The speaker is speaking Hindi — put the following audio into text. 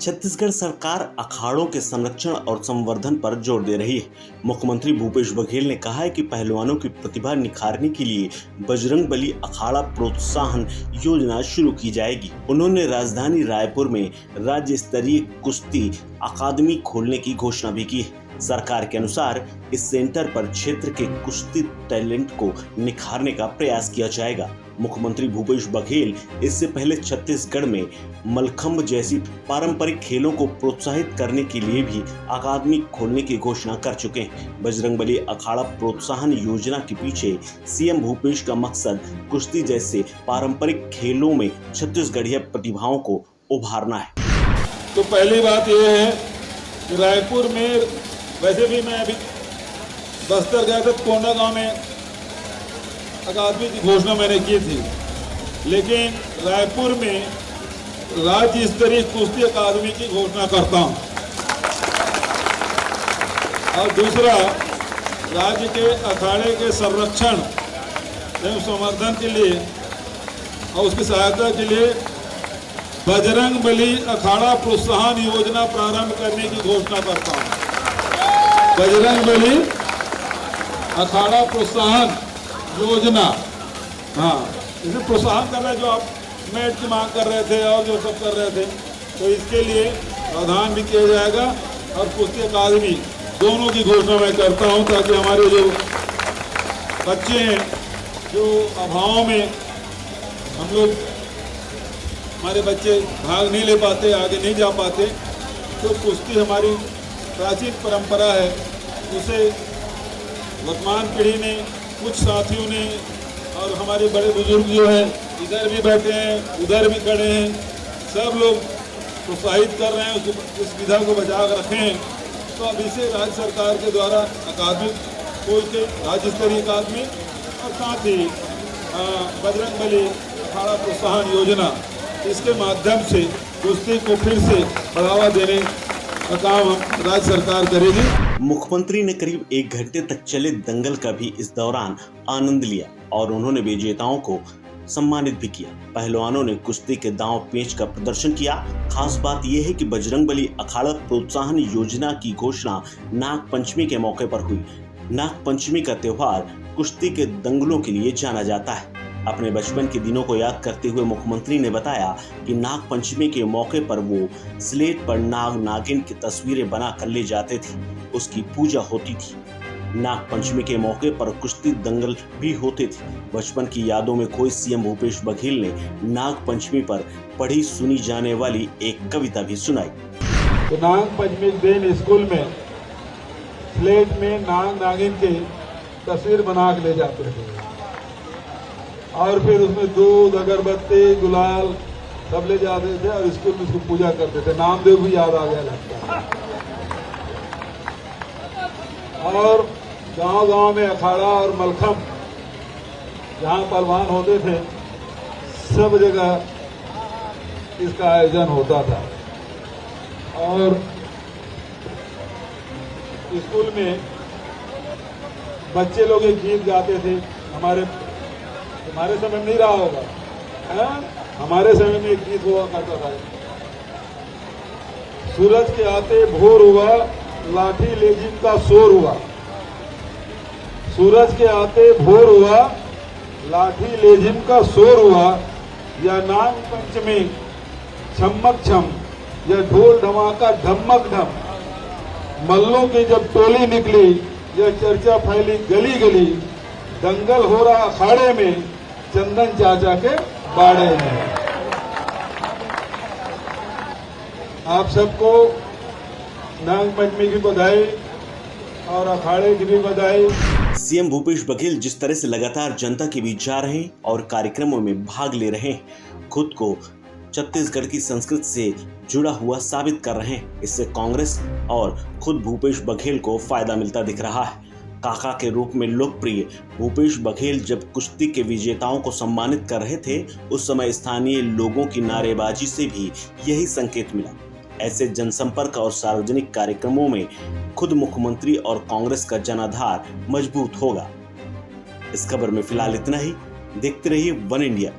छत्तीसगढ़ सरकार अखाड़ों के संरक्षण और संवर्धन पर जोर दे रही है। मुख्यमंत्री भूपेश बघेल ने कहा है कि पहलवानों की प्रतिभा निखारने के लिए बजरंगबली अखाड़ा प्रोत्साहन योजना शुरू की जाएगी। उन्होंने राजधानी रायपुर में राज्य स्तरीय कुश्ती अकादमी खोलने की घोषणा भी की है। सरकार के अनुसार इस सेंटर पर क्षेत्र के कुश्ती टैलेंट को निखारने का प्रयास किया जाएगा। मुख्यमंत्री भूपेश बघेल इससे पहले छत्तीसगढ़ में मलखंब जैसी पारंपरिक खेलों को प्रोत्साहित करने के लिए भी अकादमी खोलने की घोषणा कर चुके हैं। बजरंगबली अखाड़ा प्रोत्साहन योजना के पीछे सीएम भूपेश का मकसद कुश्ती जैसे पारंपरिक खेलों में छत्तीसगढ़ीय प्रतिभाओं को उभारना है। तो पहली बात यह है कि रायपुर में वैसे भी मैं अभी बस्तर गया था, कोंडागांव में अकादमी की घोषणा मैंने की थी, लेकिन रायपुर में राज्य स्तरीय कुश्ती अकादमी की घोषणा करता हूं। और दूसरा, राज्य के अखाड़े के संरक्षण एवं संवर्धन के लिए और उसकी सहायता के लिए बजरंगबली अखाड़ा प्रोत्साहन योजना प्रारंभ करने की घोषणा करता हूं। बजरंगबली अखाड़ा प्रोत्साहन योजना, हाँ, इसे प्रोत्साहन कर रहे हैं। जो आप मैट की मांग कर रहे थे और जो सब कर रहे थे, तो इसके लिए प्रावधान भी किया जाएगा और कुश्ती अकादमी दोनों की घोषणा मैं करता हूं, ताकि हमारे जो बच्चे हैं जो अभाव में हम लोग हमारे बच्चे भाग नहीं ले पाते, आगे नहीं जा पाते, तो कुश्ती हमारी प्राचीन परंपरा है, उसे वर्तमान पीढ़ी ने, कुछ साथियों ने और हमारे बड़े बुजुर्ग जो हैं इधर भी बैठे हैं, उधर भी खड़े हैं, सब लोग प्रोत्साहित कर रहे हैं, उस विधा को बचा कर रखे हैं। तो अब इसे राज्य सरकार के द्वारा अकादमी खोल के राज्य स्तरीय अकादमी और साथ ही बजरंगबली अखाड़ा प्रोत्साहन योजना, इसके माध्यम से कुश्ती को फिर से बढ़ावा देने का काम राज्य सरकार करेगी। मुख्यमंत्री ने करीब 1 घंटे तक चले दंगल का भी इस दौरान आनंद लिया और उन्होंने विजेताओं को सम्मानित भी किया। पहलवानों ने कुश्ती के दांव पेंच का प्रदर्शन किया। खास बात यह है कि बजरंगबली अखाड़ा प्रोत्साहन योजना की घोषणा नाग पंचमी के मौके पर हुई। नाग पंचमी का त्योहार कुश्ती के दंगलों के लिए जाना जाता है। अपने बचपन के दिनों को याद करते हुए मुख्यमंत्री ने बताया कि नाग पंचमी के मौके पर वो स्लेट पर नाग नागिन की तस्वीरें बना कर ले जाते थे, उसकी पूजा होती थी। नाग पंचमी के मौके पर कुश्ती दंगल भी होते थे। बचपन की यादों में खोए सीएम भूपेश बघेल ने नाग पंचमी पर पढ़ी सुनी जाने वाली एक कविता भी सुनाई। तो नाग पंचमी के दिन स्कूल में स्लेट में नाग नागिन की तस्वीर बना के ले जाते थे और फिर उसमें दूध, अगरबत्ती, गुलाल सब ले जाते थे और स्कूल में उसको पूजा करते थे। नामदेव भी याद आ गया लगता है। और गांव-गांव में अखाड़ा और मलखंब जहां पहलवान होते थे, सब जगह इसका आयोजन होता था। और स्कूल में बच्चे लोग एक गीत गाते थे। हमारे समय में नहीं रहा होगा, हमारे समय में एक गीत हुआ करता था। सूरज के आते भोर हुआ, लाठी लेजिम का शोर हुआ। सूरज के आते भोर हुआ, लाठी लेजिम का शोर हुआ। या नाग पंचमी छमक छम, या ढोल धमाका धमक धम। मल्लों की जब टोली निकली, यह चर्चा फैली गली गली। दंगल हो रहा अखाड़े में, चंदन चाचा के बाड़े में। आप सबको नाग पंचमी की बधाई और अखाड़े की भी बधाई। सीएम भूपेश बघेल जिस तरह से लगातार जनता के बीच जा रहे हैं और कार्यक्रमों में भाग ले रहे हैं, खुद को छत्तीसगढ़ की संस्कृति से जुड़ा हुआ साबित कर रहे हैं, इससे कांग्रेस और खुद भूपेश बघेल को फायदा मिलता दिख रहा है। काका के रूप में लोकप्रिय भूपेश बघेल जब कुश्ती के विजेताओं को सम्मानित कर रहे थे, उस समय स्थानीय लोगों की नारेबाजी से भी यही संकेत मिला। ऐसे जनसंपर्क और सार्वजनिक कार्यक्रमों में खुद मुख्यमंत्री और कांग्रेस का जनाधार मजबूत होगा। इस खबर में फिलहाल इतना ही। देखते रहिए वन इंडिया।